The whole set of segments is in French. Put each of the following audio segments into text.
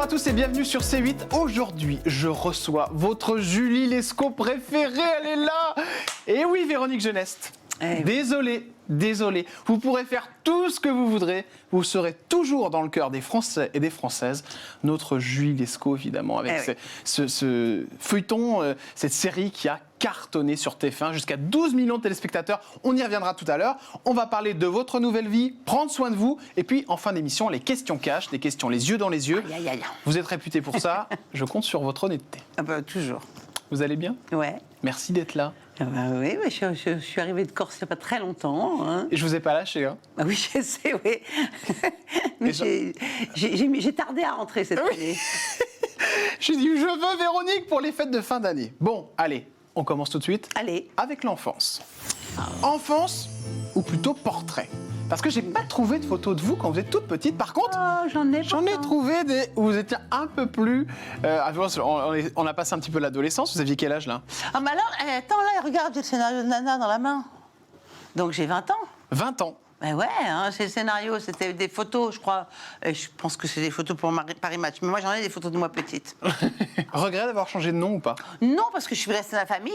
à tous et bienvenue sur C8. Aujourd'hui, je reçois votre Julie Lescaut préférée, elle est là. Et oui, Véronique Geneste. Désolé. Vous pourrez faire tout ce que vous voudrez. Vous serez toujours dans le cœur des Français et des Françaises. Notre Julie Lescaut, évidemment, avec ce feuilleton, cette série qui a cartonné sur TF1, jusqu'à 12 millions de téléspectateurs. On y reviendra tout à l'heure. On va parler de votre nouvelle vie, prendre soin de vous. Et puis, en fin d'émission, les questions cash, des questions les yeux dans les yeux. Aïe. Vous êtes réputé pour ça. Je compte sur votre honnêteté. Ah bah, toujours. Vous allez bien ? Ouais. Merci d'être là. Ah bah oui, mais je suis arrivée de Corse il n'y a pas très longtemps. Hein. Et je vous ai pas lâché, hein ? Ah oui, je sais, oui. Mais j'ai tardé à rentrer cette année. J'ai dit, je veux Véronique pour les fêtes de fin d'année. Bon, allez, on commence tout de suite. Allez. Avec l'enfance. Enfance ou plutôt portrait ? Parce que j'ai pas trouvé de photos de vous quand vous êtes toute petite. Par contre, j'en ai trouvé des où vous étiez un peu plus. On a passé un petit peu l'adolescence. Vous aviez quel âge là ? Ah bah alors, attends là, regarde, j'ai le scénario de Nana dans la main. Donc j'ai 20 ans. 20 ans. Ben ouais, hein, c'est le scénario, c'était des photos, je crois. Et je pense que c'est des photos pour Paris Match. Mais moi, j'en ai des photos de moi petite. Regret d'avoir changé de nom ou pas ? Non, parce que je suis restée dans la famille.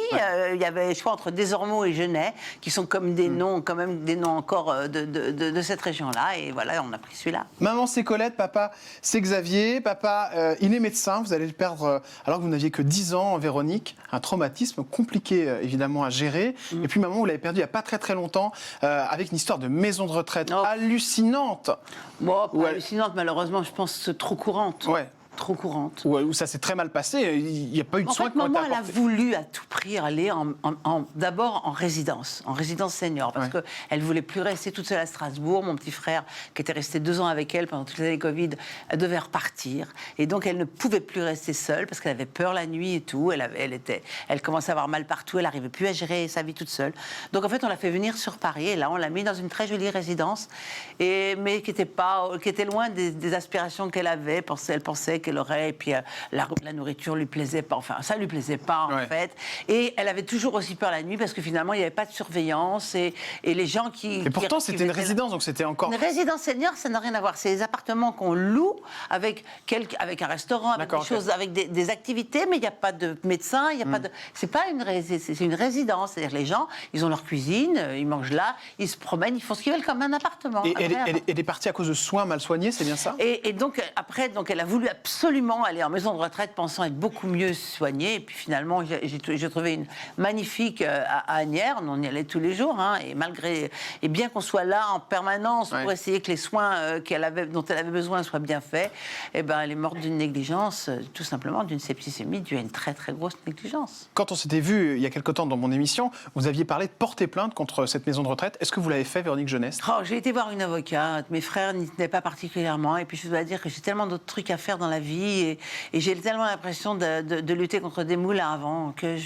Il y avait, je crois, entre Desormeaux et Genêt, qui sont comme des noms, quand même des noms encore de cette région-là. Et voilà, on a pris celui-là. Maman, c'est Colette. Papa, c'est Xavier. Papa, il est médecin. Vous allez le perdre alors que vous n'aviez que 10 ans, Véronique. Un traumatisme compliqué, évidemment, à gérer. Et puis, maman, vous l'avez perdu il n'y a pas très longtemps, avec une histoire de maison de retraite hallucinante. Bon, pas hallucinante, malheureusement, je pense trop courante. Ouais. Trop courante. Où ça s'est très mal passé, il n'y a pas eu de soins qui ont été maman, elle a apportés. voulu à tout prix aller d'abord en résidence senior, parce qu'elle ne voulait plus rester toute seule à Strasbourg. Mon petit frère, qui était resté 2 ans avec elle pendant toutes les années Covid, elle devait repartir. Et donc, elle ne pouvait plus rester seule, parce qu'elle avait peur la nuit et tout. Elle commençait à avoir mal partout, elle n'arrivait plus à gérer sa vie toute seule. Donc, en fait, on l'a fait venir sur Paris, et là, on l'a mis dans une très jolie résidence, mais qui était loin des aspirations qu'elle avait. Elle pensait qu'elle aurait, et puis la nourriture lui plaisait pas, enfin ça lui plaisait pas en fait, et elle avait toujours aussi peur la nuit parce que finalement il n'y avait pas de surveillance et les gens qui... Et pourtant c'était une résidence, donc c'était encore... Une résidence senior, ça n'a rien à voir, c'est des appartements qu'on loue avec un restaurant, avec des choses, avec des activités, mais il n'y a pas de médecin, il y a pas de... C'est une résidence, c'est-à-dire les gens, ils ont leur cuisine, ils mangent là, ils se promènent, ils font ce qu'ils veulent comme un appartement. Et elle est partie à cause de soins mal soignés, c'est bien ça ? Et donc après, elle a voulu absolument aller en maison de retraite pensant être beaucoup mieux soignée. Et puis finalement, j'ai trouvé une magnifique à Asnières. On y allait tous les jours. Hein, et bien qu'on soit là en permanence pour essayer que les soins dont elle avait besoin soient bien faits, eh ben, elle est morte d'une négligence, tout simplement d'une septicémie due à une très très grosse négligence. Quand on s'était vu il y a quelque temps dans mon émission, vous aviez parlé de porter plainte contre cette maison de retraite. Est-ce que vous l'avez fait, Véronique Geneste ? J'ai été voir une avocate. Mes frères n'y tenaient pas particulièrement. Et puis je dois dire que j'ai tellement d'autres trucs à faire dans la vie. Et j'ai tellement l'impression de lutter contre des moulins avant que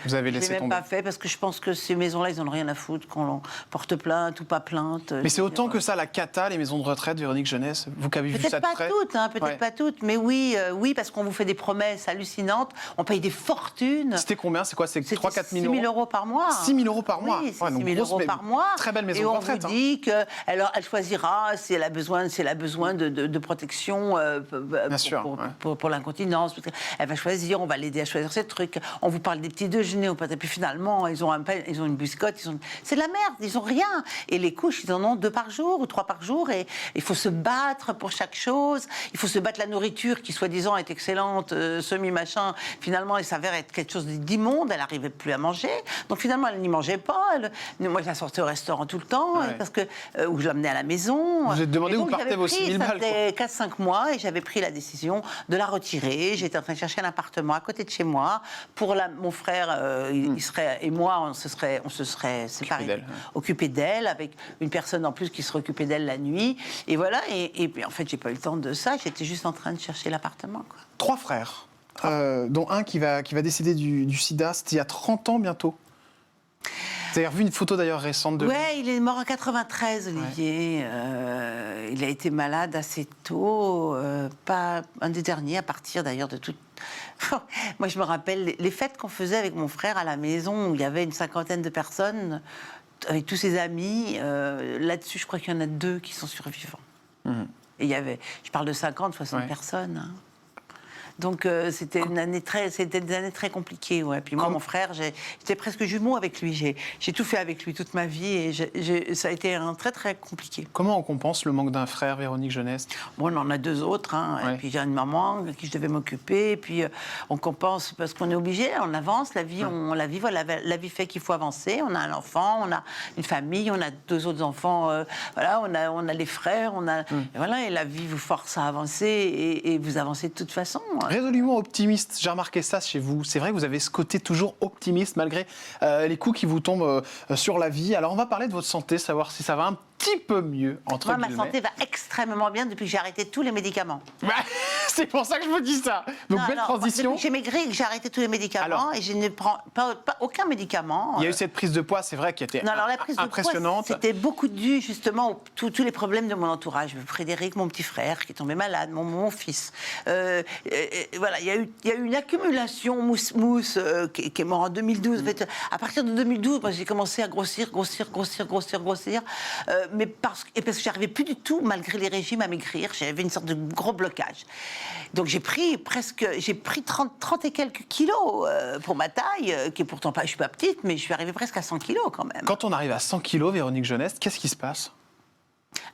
Vous avez laissé même tomber. pas fait parce que je pense que ces maisons-là, ils n'en ont rien à foutre qu'on porte plainte ou pas plainte. Mais c'est autant que ça la cata, les maisons de retraite, Véronique Geneste. Vous qui avez vu ça de près. Peut-être pas toutes, mais oui, parce qu'on vous fait des promesses hallucinantes. On paye des fortunes. C'était combien ? C'est quoi ? C'est 3-4 000 euros 6 000 euros par mois. 6 000 euros par mois. Oui, c'est 6 000 euros par mois. Très belle maison de retraite. Et on vous dit qu'elle choisira si elle a besoin de protection pour l'incontinence. Elle va choisir, on va l'aider à choisir ses trucs. On vous parle des petits déjeuners, et puis finalement, ils ont une biscotte. C'est de la merde, ils ont rien. Et les couches, ils en ont 2 par jour ou 3 par jour. Et il faut se battre pour chaque chose. Il faut se battre la nourriture qui, soi-disant, est excellente, semi-machin. Finalement, elle s'avère être quelque chose d'immonde. Elle n'arrivait plus à manger. Donc finalement, elle n'y mangeait pas. Moi, je la sortais au restaurant tout le temps, ou je l'amenais à la maison. Vous vous êtes demandé où partaient vos 6 000 balles. Ça faisait 4-5 mois et j'avais pris la décision de la retirer. J'étais en train de chercher un appartement à côté de chez moi. Mon frère, il serait, et moi, on se serait séparés, occupés d'elle, avec une personne en plus qui serait occupée d'elle la nuit. Et voilà. Et puis, en fait, j'ai pas eu le temps de ça. J'étais juste en train de chercher l'appartement. 3 frères, dont un qui va décéder du sida. C'était il y a 30 ans bientôt. Vous avez revu une photo d'ailleurs récente de lui. Ouais, il est mort en 93, Olivier. Il a été malade assez tôt, pas un des derniers à partir d'ailleurs de toute... Moi, je me rappelle les fêtes qu'on faisait avec mon frère à la maison, où il y avait une 50aine de personnes, avec tous ses amis. Là-dessus, je crois qu'il y en a 2 qui sont survivants. Et il y avait, je parle de 50, 60 personnes. Hein. Donc c'était des années très compliquées. Ouais. Puis moi, mon frère, j'étais presque jumeau avec lui. J'ai tout fait avec lui toute ma vie et ça a été très très compliqué. Comment on compense le manque d'un frère, Véronique Genest? Bon, on en a 2 autres. Ouais. Et puis j'ai une maman de qui je devais m'occuper. Et puis on compense parce qu'on est obligé. On avance. La vie, la vie fait qu'il faut avancer. On a un enfant, on a une famille, on a 2 autres enfants. Voilà, on a les frères, et voilà, et la vie vous force à avancer et vous avancez de toute façon. Résolument optimiste, j'ai remarqué ça chez vous. C'est vrai que vous avez ce côté toujours optimiste malgré les coups qui vous tombent sur la vie. Alors on va parler de votre santé, savoir si ça va un petit peu mieux, entre guillemets. Ma santé va extrêmement bien depuis que j'ai arrêté tous les médicaments. C'est pour ça que je vous dis ça. Donc belle transition. Depuis que j'ai maigri et que j'ai arrêté tous les médicaments et je ne prends pas aucun médicament. Il y a eu cette prise de poids, c'est vrai, qui était impressionnante. C'était beaucoup dû justement à tous les problèmes de mon entourage. Frédéric, mon petit frère, qui est tombé malade, mon fils. Voilà, il y a eu une accumulation mousse qui est mort en 2012. En fait, à partir de 2012, moi, j'ai commencé à grossir. Mais parce que j'arrivais plus du tout, malgré les régimes, à maigrir. J'avais une sorte de gros blocage. Donc j'ai pris 30 et quelques kilos pour ma taille, qui est pourtant pas, je suis pas petite, mais je suis arrivée presque à 100 kilos quand même. Quand on arrive à 100 kilos, Véronique Genest, qu'est-ce qui se passe?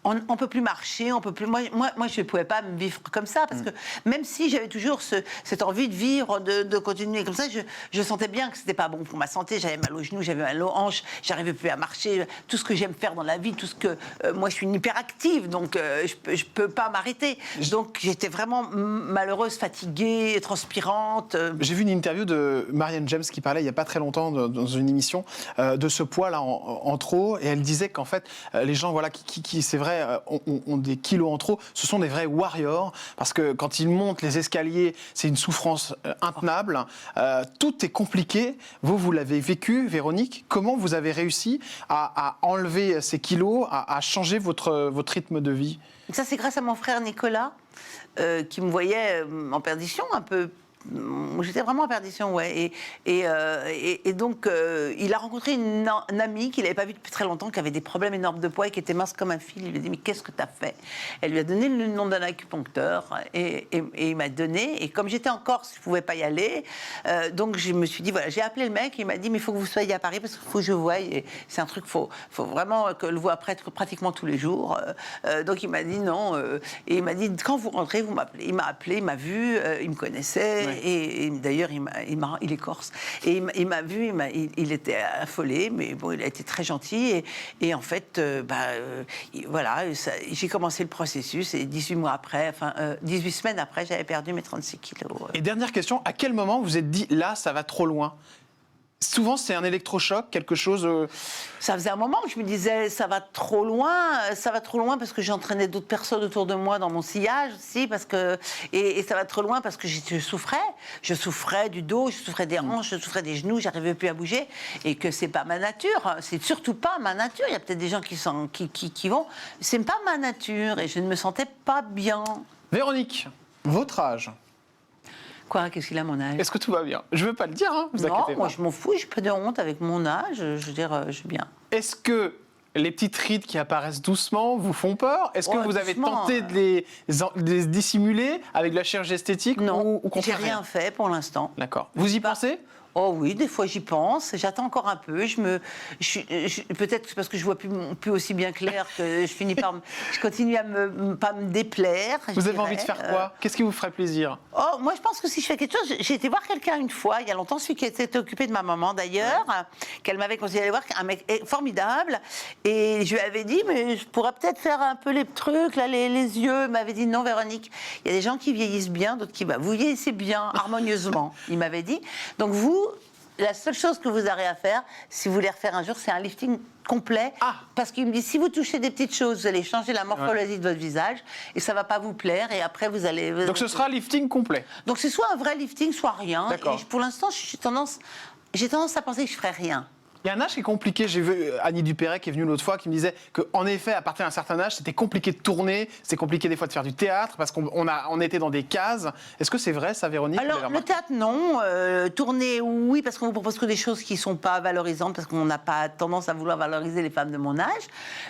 On peut plus marcher, on peut plus. Moi, je ne pouvais pas me vivre comme ça parce que même si j'avais toujours cette envie de vivre, de continuer comme ça, je sentais bien que c'était pas bon pour ma santé. J'avais mal aux genoux, j'avais mal aux hanches, j'arrivais plus à marcher. Tout ce que j'aime faire dans la vie, tout ce que moi, je suis une hyperactive, donc je peux pas m'arrêter. Donc j'étais vraiment malheureuse, fatiguée, transpirante. J'ai vu une interview de Marianne James qui parlait il y a pas très longtemps dans une émission de ce poids là en trop, et elle disait qu'en fait les gens qui c'est vrai, ont des kilos en trop, ce sont des vrais warriors, parce que quand ils montent les escaliers, c'est une souffrance intenable. Tout est compliqué. Vous l'avez vécu, Véronique. Comment vous avez réussi à enlever ces kilos, à changer votre rythme de vie? Ça, c'est grâce à mon frère Nicolas, qui me voyait en perdition un peu. J'étais vraiment en perdition, ouais. Et donc, il a rencontré une amie qu'il n'avait pas vue depuis très longtemps, qui avait des problèmes énormes de poids et qui était mince comme un fil. Il lui a dit, mais qu'est-ce que tu as fait? Elle lui a donné le nom d'un acupuncteur et il m'a donné. Et comme j'étais en Corse, je ne pouvais pas y aller. Donc, je me suis dit, voilà, j'ai appelé le mec. Il m'a dit, mais il faut que vous soyez à Paris parce qu'il faut que je voie. Et c'est un truc, faut vraiment que je le voie pratiquement tous les jours. Donc, il m'a dit non. Et il m'a dit, quand vous rentrez, vous m'appelez. Il m'a appelé, il m'a vu, il me connaissait. Ouais. Et d'ailleurs, il est corse. Et il m'a vu, il était affolé, mais bon, il a été très gentil. Et en fait, voilà, j'ai commencé le processus. Et 18 semaines après, j'avais perdu mes 36 kilos. Et dernière question, à quel moment vous vous êtes dit, là, ça va trop loin? Souvent, c'est un électrochoc, quelque chose... Ça faisait un moment que je me disais, ça va trop loin parce que j'entraînais d'autres personnes autour de moi dans mon sillage aussi, et ça va trop loin parce que je souffrais du dos, je souffrais des hanches, je souffrais des genoux, j'arrivais plus à bouger, et que c'est pas ma nature, c'est surtout pas ma nature. Il y a peut-être des gens qui vont, c'est pas ma nature, et je ne me sentais pas bien. Véronique, votre âge? Quoi? Qu'est-ce qu'il a, mon âge? Est-ce que tout va bien? Je ne veux pas le dire, hein, vous inquiétez pas. Non, moi je m'en fous, j'ai pas de honte avec mon âge, je veux dire, je suis bien. Est-ce que les petites rides qui apparaissent doucement vous font peur? Est-ce que vous avez tenté de les dissimuler avec de la chirurgie esthétique? Non, ou j'ai rien fait pour l'instant. D'accord. Vous y pensez? Oh oui, des fois j'y pense. J'attends encore un peu. Peut-être que parce que je vois plus aussi bien clair que je finis par, je continue à pas me déplaire. Vous avez envie de faire quoi? Qu'est-ce qui vous ferait plaisir? Oh, moi je pense que si je fais quelque chose, j'ai été voir quelqu'un une fois, il y a longtemps, celui qui s'était occupé de ma maman d'ailleurs, qu'elle m'avait conseillé d'aller voir, un mec formidable, et je lui avais dit, mais je pourrais peut-être faire un peu les trucs, là, les yeux. Il m'avait dit, non Véronique, il y a des gens qui vieillissent bien, d'autres qui vous vieillissez bien, harmonieusement. Il m'avait dit. Donc la seule chose que vous aurez à faire, si vous voulez refaire un jour, c'est un lifting complet. Parce qu'il me dit, si vous touchez des petites choses, vous allez changer la morphologie de votre visage et ça ne va pas vous plaire. Et après, vous allez... Donc ce sera un lifting complet? Donc c'est soit un vrai lifting, soit rien. Et pour l'instant, j'ai tendance à penser que je ne ferai rien. Il y a un âge qui est compliqué. J'ai vu Annie Dupéret qui est venue l'autre fois qui me disait qu'en effet, à partir d'un certain âge, c'était compliqué de tourner, c'est compliqué des fois de faire du théâtre parce qu'on était dans des cases. Est-ce que c'est vrai ça, Véronique? Alors, le théâtre, non. Tourner, oui, parce qu'on vous propose que des choses qui ne sont pas valorisantes, parce qu'on n'a pas tendance à vouloir valoriser les femmes de mon âge.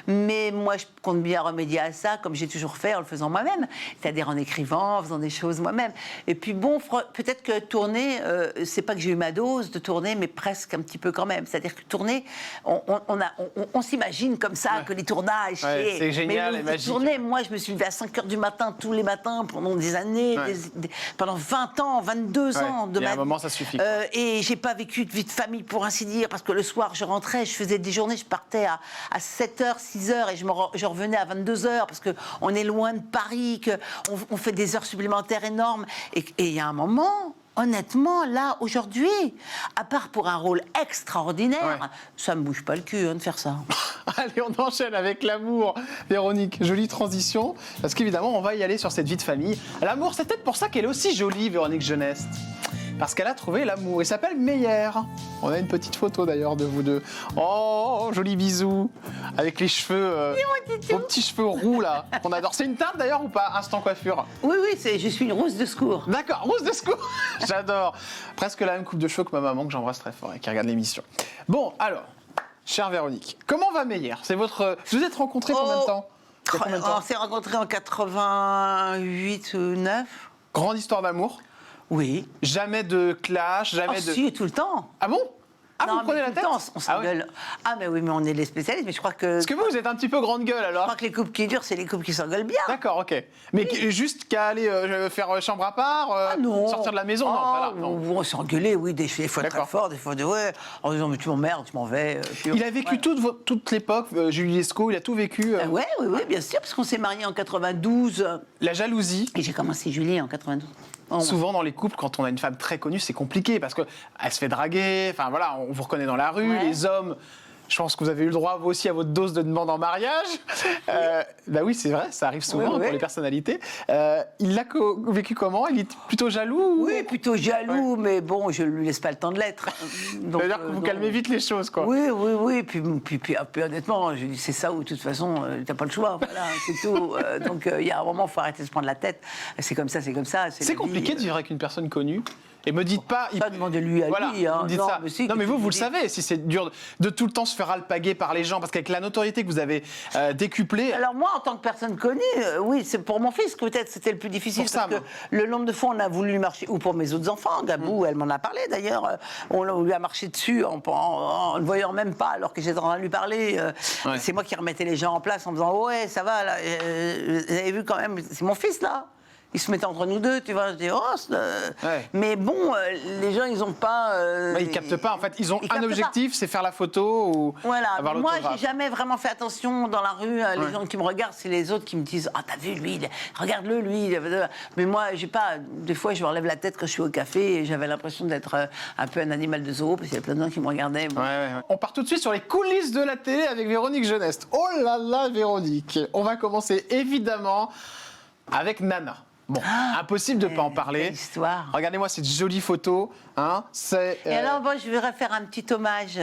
Mais moi, je compte bien remédier à ça, comme j'ai toujours fait, en le faisant moi-même. C'est-à-dire en écrivant, en faisant des choses moi-même. Et puis bon, peut-être que tourner, c'est pas que j'ai eu ma dose de tourner, mais presque un petit peu quand même. C'est-à-dire que tourner, on s'imagine comme ça que les tournages, c'est génial et magique. Tourner, moi, je me suis levée à 5h du matin, tous les matins, pendant des années, pendant 20 ans, 22 ans de ma vie. À un moment, ça suffit. Et j'ai pas vécu de vie de famille, pour ainsi dire, parce que le soir, je rentrais, je faisais des journées, je partais à 7h, 6h, et je revenais à 22h, parce qu'on est loin de Paris, qu'on fait des heures supplémentaires énormes. Et il y a un moment... Honnêtement, là, aujourd'hui, à part pour un rôle extraordinaire, ça me bouge pas le cul de faire ça. Allez, on enchaîne avec l'amour. Véronique, jolie transition, parce qu'évidemment, on va y aller sur cette vie de famille. L'amour, c'est peut-être pour ça qu'elle est aussi jolie, Véronique Geneste. Parce qu'elle a trouvé l'amour. Il s'appelle Meyer. On a une petite photo d'ailleurs de vous deux. Oh, joli bisou. Avec les cheveux, vos petits cheveux roux là, qu'on adore. C'est une teinte d'ailleurs ou pas? Instant coiffure. Oui, je suis une rousse de secours. D'accord, rousse de secours. J'adore. Presque la même coupe de cheveux que ma maman, que j'embrasse très fort et qui regarde l'émission. Bon, alors, chère Véronique, comment va Meyer? C'est votre... Vous êtes rencontrés combien de temps? On s'est rencontrés en 88 ou 9. Grande histoire d'amour? Oui. Jamais de clash, jamais de... Si, tout le temps. Ah bon? Ah, non, vous prenez la tête? On s'engueule. Mais oui, mais on est les spécialistes, mais je crois que... Parce que vous êtes un petit peu grande gueule, alors? Je crois que les couples qui durent, c'est les couples qui s'engueulent bien. D'accord, ok. Mais juste qu'à aller faire chambre à part, sortir de la maison, non, voilà, non. On s'est engueulé, oui, des fois très fort, des fois en disant, mais tu m'emmerdes, tu m'en vais. Il a vécu toute l'époque, Julie Lescaut, il a tout vécu. Oui, bien sûr, parce qu'on s'est mariés en 92. La jalousie. Et j'ai commencé Julie en 92. Souvent dans les couples, quand on a une femme très connue, c'est compliqué parce qu'elle se fait draguer, enfin voilà, on vous reconnaît dans la rue, les hommes, je pense que vous avez eu le droit vous aussi à votre dose de demande en mariage. Bah oui, c'est vrai, ça arrive souvent pour les personnalités. Il l'a vécu comment? Il est plutôt jaloux? Oui, plutôt jaloux, mais bon, je ne lui laisse pas le temps de l'être. C'est-à-dire que vous calmez vite les choses, quoi. Oui, puis honnêtement, je dis, c'est ça où de toute façon, t'as pas le choix, voilà, c'est tout. Donc il y a un moment, il faut arrêter de se prendre la tête. C'est comme ça, c'est comme ça. C'est compliqué de vivre avec une personne connue. Et me dites pas... Ça, demandez-lui à lui. Hein. Dites non, ça. Mais Mais vous le savez, si c'est dur de tout le temps se faire alpaguer par les gens, parce qu'avec la notoriété que vous avez décuplée... Alors moi, en tant que personne connue, oui, c'est pour mon fils que peut-être c'était le plus difficile, parce que le nombre de fois on a voulu lui marcher, ou pour mes autres enfants, Gabou, elle m'en a parlé d'ailleurs, on lui a marché dessus en ne voyant même pas, alors que j'étais en train de lui parler. C'est moi qui remettais les gens en place en disant, ouais, ça va, là, vous avez vu quand même, c'est mon fils là. Ils se mettent entre nous deux, tu vois. Je dis, mais bon, les gens, ils n'ont pas... ils ne captent pas, en fait. Ils ont un objectif, c'est faire la photo ou avoir moi, l'autographe. j'ai jamais vraiment fait attention dans la rue. Les gens qui me regardent, c'est les autres qui me disent, t'as vu, lui, regarde-le, lui. Mais moi, j'ai pas... Des fois, je me relève la tête quand je suis au café et j'avais l'impression d'être un peu un animal de zoo, parce qu'il y a plein de gens qui me regardaient. Bon. On part tout de suite sur les coulisses de la télé avec Véronique Geneste. Oh là là, Véronique. On va commencer, évidemment, avec Nana. Bon, impossible de ne pas en parler. Histoire. Regardez-moi cette jolie photo. Hein, Et alors, bon, je voudrais faire un petit hommage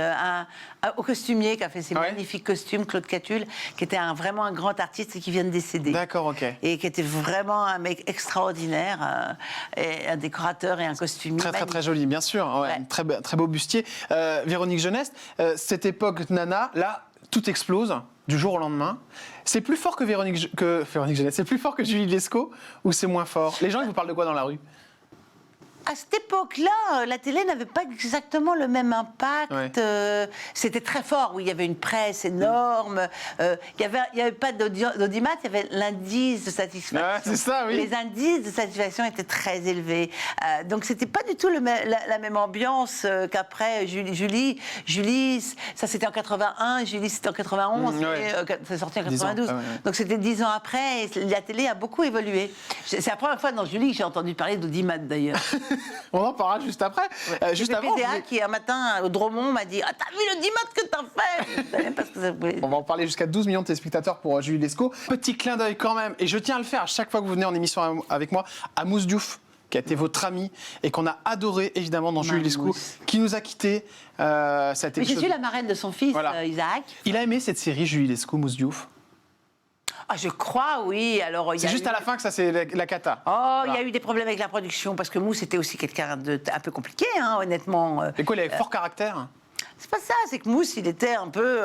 au costumier qui a fait ces magnifiques costumes, Claude Catulle, qui était vraiment un grand artiste et qui vient de décéder. D'accord, ok. Et qui était vraiment un mec extraordinaire, et un décorateur et un costumier. Très, très, très joli, bien sûr. Très, très beau bustier. Véronique Geneste, cette époque Nana, là, tout explose du jour au lendemain. C'est plus fort que Véronique Geneste, c'est plus fort que Julie Lescaut ou c'est moins fort? Les gens, ils vous parlent de quoi dans la rue? À cette époque-là, la télé n'avait pas exactement le même impact. C'était très fort, oui, il y avait une presse énorme. Il n'y avait pas d'audimat, il y avait l'indice de satisfaction. C'est ça, oui. Les indices de satisfaction étaient très élevés. Donc, c'était pas du tout la même ambiance qu'après Julie. Julie, ça c'était en 81, Julie c'était en 91, c'est sorti en 92. Donc, c'était 10 ans après, et la télé a beaucoup évolué. C'est la première fois dans Julie que j'ai entendu parler d'audimat, d'ailleurs. On en parlera juste après. Juste avant. PDA qui, un matin, au Dromont, m'a dit, t'as vu le 10 mètres que t'as fait? Je savais pas ce que ça voulait dire. On va en parler jusqu'à 12 millions de téléspectateurs pour Julie Lescaut. Petit clin d'œil quand même, et je tiens à le faire à chaque fois que vous venez en émission avec moi, à Mousse Diouf. qui a été votre ami et qu'on a adoré évidemment dans Julie Lescaut, qui nous a quittés. Mais je suis la marraine de son fils, Isaac. Il a aimé cette série Julie Lescaut, Mousse Diouf? Ah, je crois, oui. Alors, c'est juste à la fin que ça, c'est la cata. Oh, il y a eu des problèmes avec la production, parce que Mousse était aussi quelqu'un un peu compliqué, hein, honnêtement. Et quoi, il avait fort caractère? C'est pas ça, c'est que Mousse, il était un peu...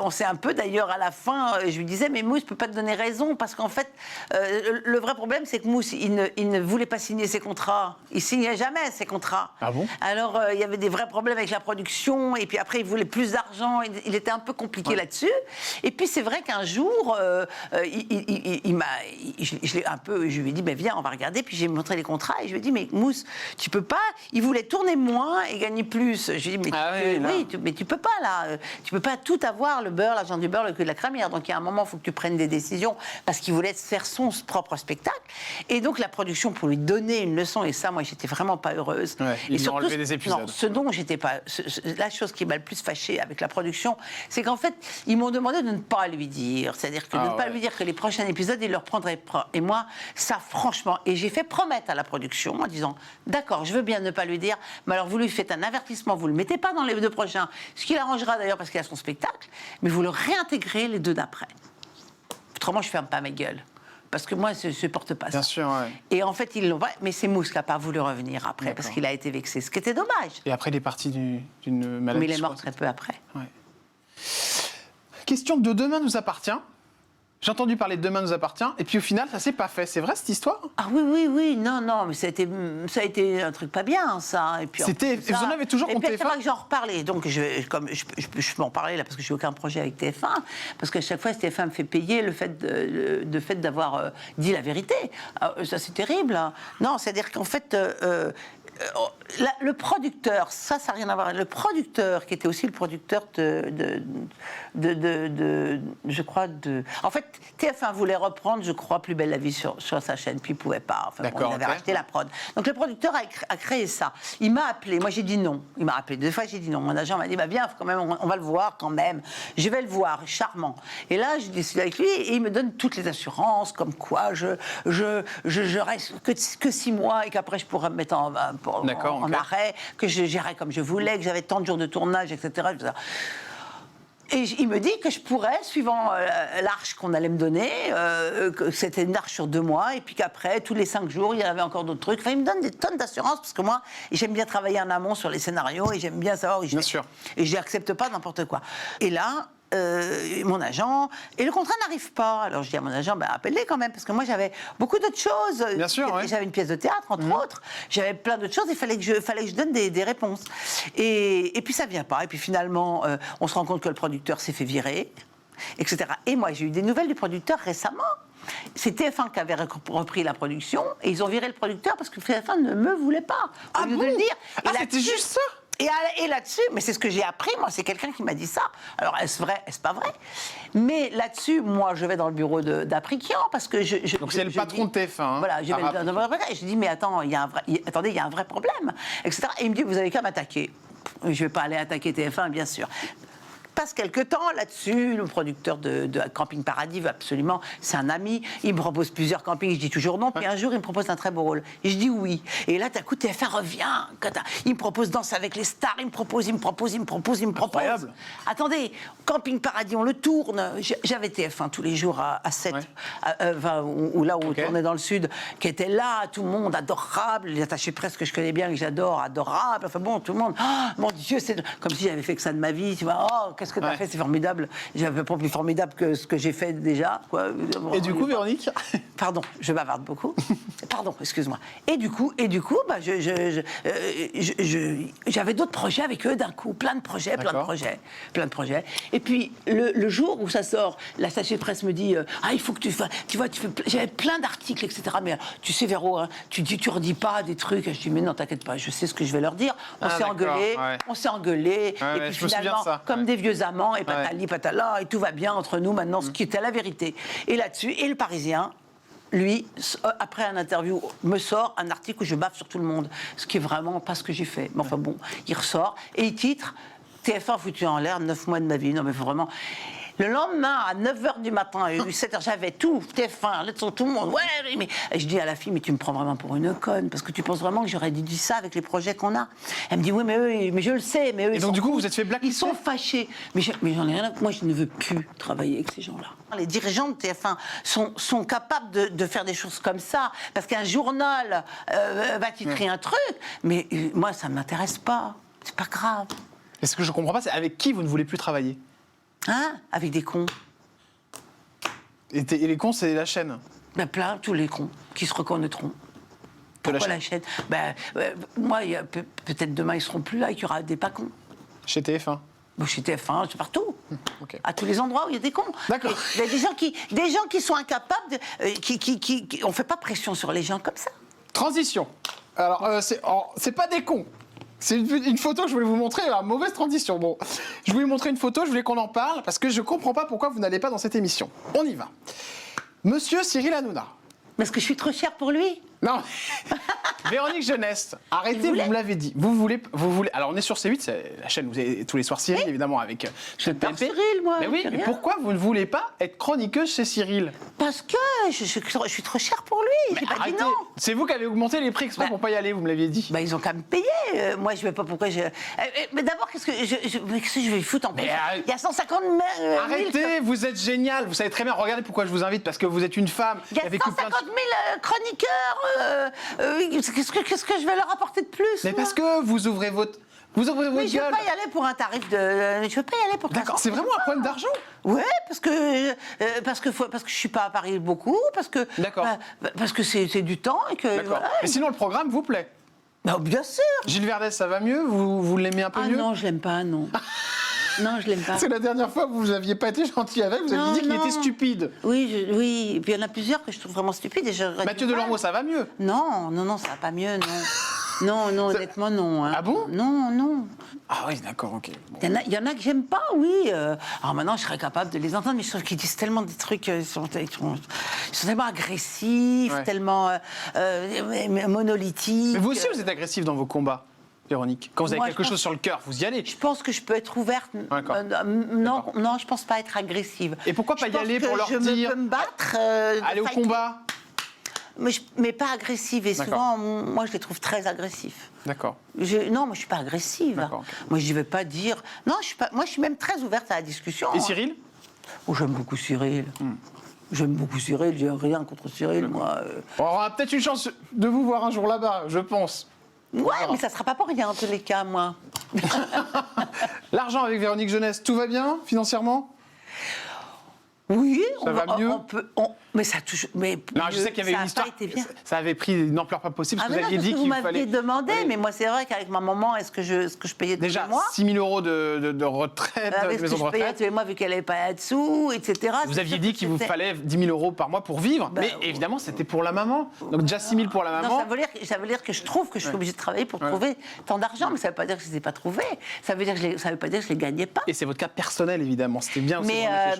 on sait un peu, d'ailleurs, à la fin, je lui disais, mais Mousse ne peut pas te donner raison, parce qu'en fait, le vrai problème, c'est que Mousse, il ne voulait pas signer ses contrats. Il signait jamais ses contrats. Ah bon? Alors, il y avait des vrais problèmes avec la production, et puis après, il voulait plus d'argent, il était un peu compliqué là-dessus. Et puis, c'est vrai qu'un jour, je lui ai dit, mais viens, on va regarder, puis j'ai montré les contrats, et je lui ai dit, mais Mousse, tu peux pas... Il voulait tourner moins et gagner plus. Je lui ai dit, mais mais tu peux pas là, tu peux pas tout avoir, le beurre, l'argent du beurre, le cul de la crémière. Donc il y a un moment, il faut que tu prennes des décisions parce qu'il voulait faire son propre spectacle. Et donc la production, pour lui donner une leçon, et ça, moi, j'étais vraiment pas heureuse. Ouais, ils ont enlevé des épisodes. Non, ce dont j'étais pas, la chose qui m'a le plus fâchée avec la production, c'est qu'en fait, ils m'ont demandé de ne pas lui dire, c'est-à-dire que de ne pas lui dire que les prochains épisodes, ils leur prendraient. Et moi, ça, franchement, et j'ai fait promettre à la production en disant, d'accord, je veux bien ne pas lui dire, mais alors vous lui faites un avertissement, vous le mettez pas dans les 2 prochains, ce qui l'arrangera d'ailleurs parce qu'il a son spectacle, mais vous le réintégrez les 2 d'après. Autrement, je ferme pas ma gueule. Parce que moi, je ne supporte pas ça. Bien sûr, ouais. Et en fait, ils l'ont... Mais c'est Mousse qui n'a pas voulu revenir après, parce qu'il a été vexé, ce qui était dommage. Et après, il est parti d'une maladie. Mais il est mort très peu après. Ouais. Question de Demain nous appartient. J'ai entendu parler de Demain nous appartient, et puis au final, ça s'est pas fait. C'est vrai, cette histoire? Ah oui, non, mais ça a été un truc pas bien, ça. Et puis, vous en avez toujours compté. Et puis, c'est vrai que j'en reparlais. Donc, je peux en parler, là, parce que je n'ai aucun projet avec TF1. Parce qu'à chaque fois, TF1 me fait payer le fait d'avoir dit la vérité. Ça, c'est terrible. Hein. Non, c'est-à-dire qu'en fait... le producteur, ça n'a rien à voir. Le producteur, qui était aussi le producteur je crois, en fait, TF1 voulait reprendre, je crois, Plus belle la vie sur sa chaîne, puis il ne pouvait pas. Enfin, bon, il avait racheté la prod. Donc le producteur a créé ça. Il m'a appelé, moi j'ai dit non. Il m'a appelé 2 fois, j'ai dit non. Mon agent m'a dit, bah viens, quand même, on va le voir quand même. Je vais le voir, charmant. Et là, je décide avec lui, et il me donne toutes les assurances, comme quoi je reste que 6 mois, et qu'après je pourrais me mettre en arrêt, que je gérais comme je voulais, que j'avais tant de jours de tournage, etc. Et il me dit que je pourrais, suivant l'arche qu'on allait me donner, que c'était une arche sur 2 mois, et puis qu'après, tous les 5 jours, il y avait encore d'autres trucs. Enfin, il me donne des tonnes d'assurance, parce que moi, j'aime bien travailler en amont sur les scénarios, et j'aime bien savoir où je vais. Bien sûr. Et je n'accepte pas n'importe quoi. Et là... mon agent, et le contrat n'arrive pas. Alors je dis à mon agent, appelle-les quand même, parce que moi j'avais beaucoup d'autres choses. Bien sûr, ouais. J'avais une pièce de théâtre, entre autres. J'avais plein d'autres choses, il fallait que je donne des réponses. Et puis ça vient pas. Et puis finalement, on se rend compte que le producteur s'est fait virer, etc. Et moi, j'ai eu des nouvelles du producteur récemment. C'est TF1 qui avait repris la production, et ils ont viré le producteur parce que TF1 ne me voulait pas. Ah bon? De le dire. Ah, c'était juste ça? Et là-dessus, mais c'est ce que j'ai appris, moi, c'est quelqu'un qui m'a dit ça. Alors, est-ce vrai, est-ce pas vrai? Mais là-dessus, moi, je vais dans le bureau d'Aprikian, parce que donc c'est le patron de TF1. Hein, voilà, je vais dans le bureau d'Aprikian, et je dis, mais attends, il y a un vrai problème, etc. Et il me dit, vous avez qu'à m'attaquer. Je ne vais pas aller attaquer TF1, bien sûr. Passe quelques temps là-dessus, le producteur de Camping Paradis veut absolument, c'est un ami, il me propose plusieurs campings, je dis toujours non, puis un jour il me propose un très beau rôle, et je dis oui, et là d'un coup TF1 revient, il me propose Danse avec les stars, il me propose. Incroyable. Attendez, Camping Paradis, on le tourne, j'avais TF1 tous les jours à 7, ou là où on tournait dans le sud, qui était là, tout le monde adorable, les attachés presse que je connais bien, que j'adore, adorable, enfin bon, tout le monde, oh, mon Dieu, c'est comme si j'avais fait que ça de ma vie, tu vois, oh, qu'est-ce que tu as fait, c'est formidable. J'avais pas plus formidable que ce que j'ai fait déjà. Quoi. Et du coup, Véronique? Pardon, je bavarde beaucoup. Pardon, excuse-moi. Et du coup, j'avais d'autres projets avec eux d'un coup, plein de projets. Et puis, le jour où ça sort, l'attaché de presse me dit il faut que tu fasses. J'avais plein d'articles, etc. Mais tu sais, Véro, hein, tu redis pas des trucs. Je dis mais non, t'inquiète pas, je sais ce que je vais leur dire. On s'est engueulé. Et puis finalement, comme des vieux amants, et patali, patala, et tout va bien entre nous maintenant, ce qui était la vérité. Et là-dessus, et le Parisien, lui, après un interview, me sort un article où je baffe sur tout le monde, ce qui est vraiment pas ce que j'ai fait. Mais enfin bon, il ressort, et il titre « TF1 foutu en l'air, 9 mois de ma vie ». Non mais vraiment... Le lendemain, à 9h du matin, à 7h, j'avais tout, TF1, tout le monde. Ouais, mais. Et je dis à la fille, mais tu me prends vraiment pour une conne, parce que tu penses vraiment que j'aurais dû dire ça avec les projets qu'on a. Elle me dit, oui, mais eux, mais je le sais, mais eux. Et donc, du coup, vous êtes fait blacklister? Ils sont fâchés. Mais j'en ai rien à. Moi, je ne veux plus travailler avec ces gens-là. Les dirigeants de TF1 sont capables de faire des choses comme ça, parce qu'un journal va titrer un truc, mais moi, ça ne m'intéresse pas. C'est pas grave. Et ce que je comprends pas, c'est avec qui vous ne voulez plus travailler? Hein? Avec des cons. Et les cons, c'est la chaîne? Ben plein, tous les cons qui se reconnaîtront. Pourquoi la chaîne? Ben, moi, peut-être demain, ils seront plus là et qu'il y aura des pas cons. Chez TF1? Bon, chez TF1, c'est partout. Okay. À tous les endroits où il y a des cons. D'accord. Il y a des gens qui sont incapables de... on ne fait pas pression sur les gens comme ça. Transition. Alors, c'est pas des cons. C'est une photo que je voulais vous montrer, alors mauvaise transition. Bon, je voulais vous montrer une photo, je voulais qu'on en parle, parce que je comprends pas pourquoi vous n'allez pas dans cette émission. On y va. Monsieur Cyril Hanouna. Parce que je suis trop chère pour lui. Non. Véronique Jeunesse, arrêtez, vous me l'avez dit. Vous voulez. Alors, on est sur C8, c'est la chaîne où vous avez tous les soirs Cyril, évidemment, avec J'adore Cyril, moi. Mais oui, mais pourquoi vous ne voulez pas être chroniqueuse chez Cyril? Parce que je suis trop chère pour lui. J'ai pas dit Arrêtez. non. C'est vous qui avez augmenté les prix exprès pour pas y aller, vous me l'aviez dit. Bah, ils ont qu'à me payer. Moi, je ne vais pas pourquoi je. Mais d'abord, qu'est-ce que je vais foutre en plus? Il y a 150 000. Arrêtez, vous êtes génial. Vous savez très bien. Regardez pourquoi je vous invite, parce que vous êtes une femme. Il y a 150 000 chroniqueurs. Qu'est-ce que je vais leur apporter de plus? Mais parce que vous ouvrez votre. Mais je ne veux pas y aller pour un tarif de. Je veux pas y aller pour. D'accord. C'est vraiment un problème d'argent? Ouais, parce que je suis pas à Paris beaucoup, parce que. D'accord. Parce que c'est du temps et que. D'accord. Voilà. Mais sinon, le programme vous plaît? Non, bien sûr. Gilles Verdez, ça va mieux? Vous l'aimez un peu mieux? Non, je l'aime pas, non. Non, je l'aime pas. C'est la dernière fois que vous n'aviez pas été gentil avec, vous avez dit qu'il était stupide. Oui, oui. Et puis il y en a plusieurs que je trouve vraiment stupides. Mathieu Delormeau, ça va mieux? Non, ça va pas mieux, non. Non, honnêtement, non. Hein. Ah bon? Non. Ah oui, d'accord, ok. Bon. Il y en a que j'aime pas, oui. Alors maintenant, je serais capable de les entendre, mais je trouve qu'ils disent tellement des trucs... Ils sont tellement agressifs, tellement monolithiques. Mais vous aussi, vous êtes agressif dans vos combats, Véronique. Quand vous avez quelque chose sur le cœur, vous y allez. Je pense que je peux être ouverte. Non, je pense pas être agressive. Et pourquoi pas y aller pour leur dire... Je peux me battre. Aller au combat? Mais pas agressive. Et souvent, moi, je les trouve très agressifs. D'accord. Non, moi, je suis pas agressive. D'accord, okay. Moi, je vais pas dire... Non, moi, je suis même très ouverte à la discussion. Et Cyril? Oh, j'aime beaucoup Cyril. J'aime beaucoup Cyril, j'ai rien contre Cyril, moi. On aura peut-être une chance de vous voir un jour là-bas, je pense. Ouais, mais ça sera pas pour rien, en tous les cas, moi. L'argent avec Véronique Jeunesse, tout va bien, financièrement? Oui, ça va mieux. Mais ça touche. Mais non, je sais qu'il y avait une histoire. Ça avait pris une ampleur pas possible. Parce que vous aviez dit qu'il fallait. Vous m'aviez demandé, mais moi c'est vrai qu'avec ma maman, est-ce que je payais tous les mois? Déjà 6 000 € de retraite, de maison de retraite. Je payais tous les mois vu qu'elle n'avait pas de sous, etc. Vous aviez dit qu'il vous fallait 10 000 € par mois pour vivre, mais évidemment c'était pour la maman. Donc déjà 6 000 pour la maman. Non, ça veut dire que je trouve que je suis obligée de travailler pour trouver tant d'argent, mais ça ne veut pas dire que je ne les ai pas trouvés. Ça veut pas dire que je ne les gagnais pas. Et c'est votre cas personnel évidemment. C'était bien aussi.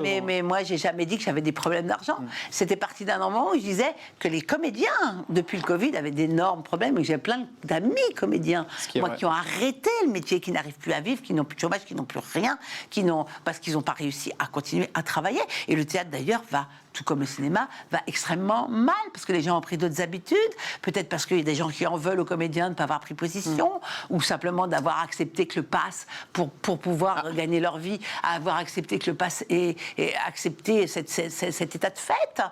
Mais moi j'ai jamais dit que j'avais des problèmes d'argent. C'était parti d'un moment où je disais que les comédiens, depuis le Covid, avaient d'énormes problèmes et que j'ai plein d'amis comédiens, qui ont arrêté le métier, qui n'arrivent plus à vivre, qui n'ont plus de chômage, qui n'ont plus rien, parce qu'ils n'ont pas réussi à continuer à travailler. Et le théâtre, d'ailleurs, tout comme le cinéma, va extrêmement mal, parce que les gens ont pris d'autres habitudes, peut-être parce qu'il y a des gens qui en veulent aux comédiens de ne pas avoir pris position, ou simplement d'avoir accepté que le pass, pour pouvoir gagner leur vie, avoir accepté que le pass et accepter cet état de fait.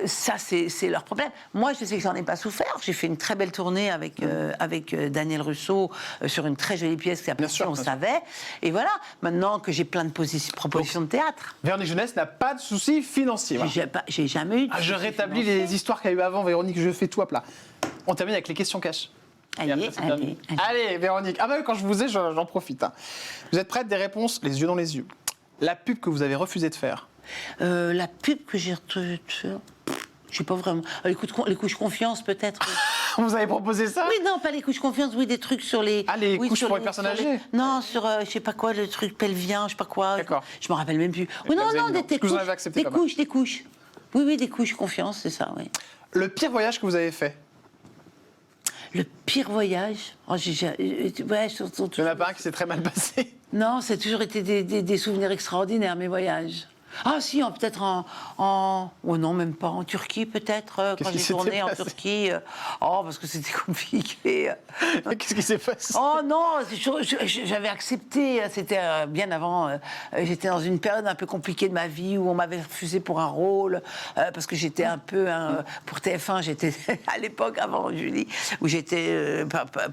Ça, c'est leur problème. Moi, je sais que j'en ai pas souffert. J'ai fait une très belle tournée avec Daniel Russo sur une très jolie pièce qui s'appelle On savait. Et voilà, maintenant que j'ai plein de propositions de théâtre. Véronique Jeunesse n'a pas de soucis financiers. Voilà. J'ai jamais eu de je rétablis les histoires qu'il y a eu avant, Véronique, je fais tout à plat. On termine avec les questions cash. Allez, Véronique. Ah bah quand je vous ai, j'en profite. Hein. Vous êtes prête? Des réponses, les yeux dans les yeux. La pub que vous avez refusé de faire? La pub que j'ai refusé de faire... Je sais pas vraiment. Les couches confiance, peut-être. Vous avez proposé ça? Oui, non, pas les couches confiance, oui, des trucs sur les... Ah, les couches pour les personnes âgées? Non, sur, je sais pas quoi, le truc pelvien, je sais pas quoi. D'accord. Je me rappelle même plus. Oui, non, des couches. Oui, des couches confiance, c'est ça, oui. Le pire voyage que vous avez fait? Le pire voyage, ouais, Il n'y en a pas un qui s'est très mal passé. non, ça a toujours été des souvenirs extraordinaires, mes voyages. Ah si, peut-être oh non, même pas, en Turquie peut-être, Qu'est-ce quand qui j'ai s'était tourné en passé Turquie. Parce que c'était compliqué. Qu'est-ce qui s'est passé? Oh non, j'avais accepté, c'était bien avant, j'étais dans une période un peu compliquée de ma vie où on m'avait refusé pour un rôle, parce que j'étais un peu, pour TF1, j'étais à l'époque, avant Julie, où j'étais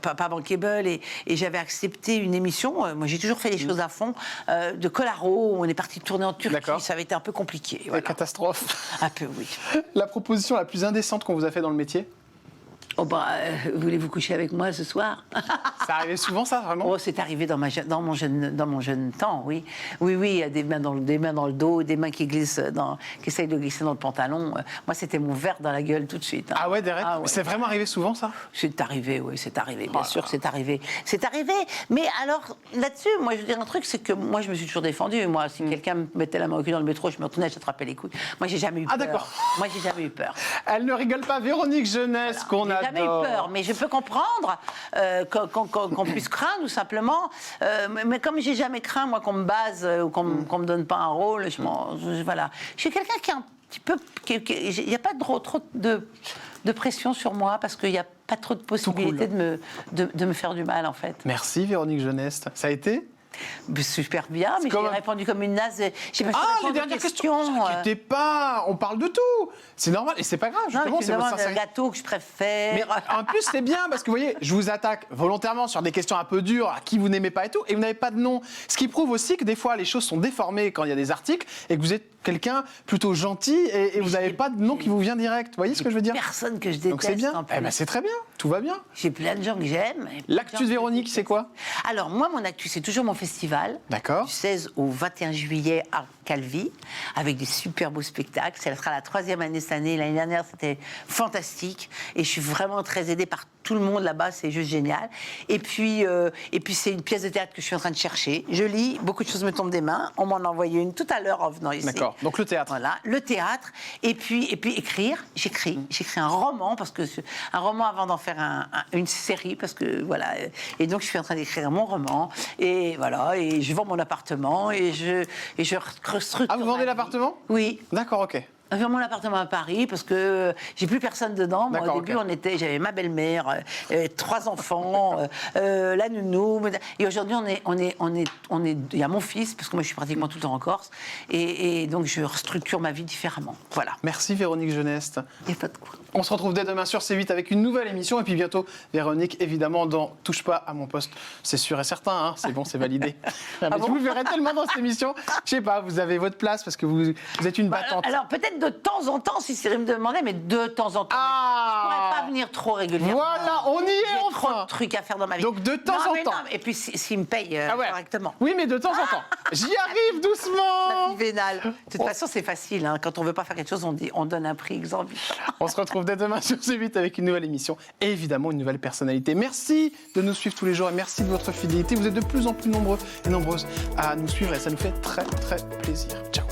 pas bankable, et j'avais accepté une émission, moi j'ai toujours fait les choses à fond, de Colaro, où on est parti tourner en Turquie. D'accord. Ça avait été un peu compliqué. La Voilà. catastrophe. Un peu, oui. La proposition la plus indécente qu'on vous a fait dans le métier? Voulez-vous coucher avec moi ce soir? Ça arrivait souvent, ça, vraiment? Oh, c'est arrivé dans mon jeune temps, oui. Oui, des mains dans le dos, des mains qui glissent, qui essayent de glisser dans le pantalon. Moi, c'était mon verre dans la gueule tout de suite. Hein. Ah ouais, direct? Ah ouais. C'est vraiment arrivé souvent, ça? C'est arrivé, oui, c'est arrivé, bien sûr, c'est arrivé. C'est arrivé, mais alors, là-dessus, moi, je veux dire un truc, c'est que moi, je me suis toujours défendue. Moi, si quelqu'un me mettait la main au cul dans le métro, je me retournais, j'attrapais les couilles. Moi, j'ai jamais eu peur. Ah, d'accord. Moi, j'ai jamais eu peur. Elle ne rigole pas, Véronique Jeunesse, qu'on J'ai adore. jamais eu peur, mais je peux comprendre qu'on puisse craindre, tout simplement. Mais comme j'ai jamais craint, moi, qu'on me base ou qu'on me donne pas un rôle, voilà. Je suis quelqu'un qui est un petit peu... Il n'y a pas trop de pression sur moi, parce qu'il n'y a pas trop de possibilités de me faire du mal, en fait. Merci, Véronique Jeunesse. Ça a été? Super bien, mais j'ai répondu comme une naze. J'ai pas les dernières questions. Ne t'inquiétez pas, on parle de tout. C'est normal et c'est pas grave. Non, Justement, mais tu me demandes un gâteau que je préfère. Mais en plus, c'est bien parce que vous voyez, je vous attaque volontairement sur des questions un peu dures, à qui vous n'aimez pas et tout, et vous n'avez pas de nom. Ce qui prouve aussi que des fois, les choses sont déformées quand il y a des articles et que vous êtes quelqu'un plutôt gentil et vous n'avez pas de nom qui vous vient direct. Vous voyez ce que je veux dire? Personne que je déteste. Donc c'est bien. Eh ben, c'est très bien. Tout va bien. J'ai plein de gens que j'aime. L'actu de Véronique, c'est quoi? Alors, moi, mon actu, c'est toujours mon festival. D'accord. Du 16 au 21 juillet à Calvi, avec des super beaux spectacles. Ça sera la 3e année cette année. L'année dernière, c'était fantastique. Et je suis vraiment très aidée par tout le monde là-bas. C'est juste génial. Et puis c'est une pièce de théâtre que je suis en train de chercher. Je lis, beaucoup de choses me tombent des mains. On m'en a envoyé une tout à l'heure en venant ici. D'accord. Donc le théâtre. Voilà, le théâtre. Et puis écrire. J'écris un roman, parce que un roman avant d'en faire une série, parce que voilà. Et donc je suis en train d'écrire mon roman. Et voilà. Et je vends mon appartement et je restructure. Ah, vous vendez l'appartement? Oui. D'accord, ok. Je vends mon appartement à Paris parce que j'ai plus personne dedans. Moi, au début, j'avais ma belle-mère, 3 enfants, la nounou. Et aujourd'hui, il y a mon fils, parce que moi, je suis pratiquement tout le temps en Corse. Et donc, je restructure ma vie différemment. Voilà. Merci, Véronique Jeunesse. Il n'y a pas de quoi. On se retrouve dès demain sur C8 avec une nouvelle émission. Et puis bientôt, Véronique, évidemment, dans Touche pas à mon poste. C'est sûr et certain, hein, c'est bon, c'est validé. Mais bon, vous le verrez tellement dans cette émission. Je sais pas, vous avez votre place parce que vous êtes une battante. Alors, peut-être de temps en temps, si Cyril me demandait, mais de temps en temps. Ah, je pourrais pas venir trop régulièrement. Voilà, on y est J'ai trop enfin. de trucs à faire dans ma vie. Donc de temps en temps. Et puis s'il me paye correctement. Oui, mais de temps en temps. J'y arrive doucement. La vie vénale. De toute façon, c'est facile. Hein. Quand on veut pas faire quelque chose, on donne un prix exorbitant. On se retrouve dès demain sur C8 avec une nouvelle émission et évidemment une nouvelle personnalité. Merci de nous suivre tous les jours et merci de votre fidélité. Vous êtes de plus en plus nombreux et nombreuses à nous suivre et ça nous fait très très plaisir. Ciao.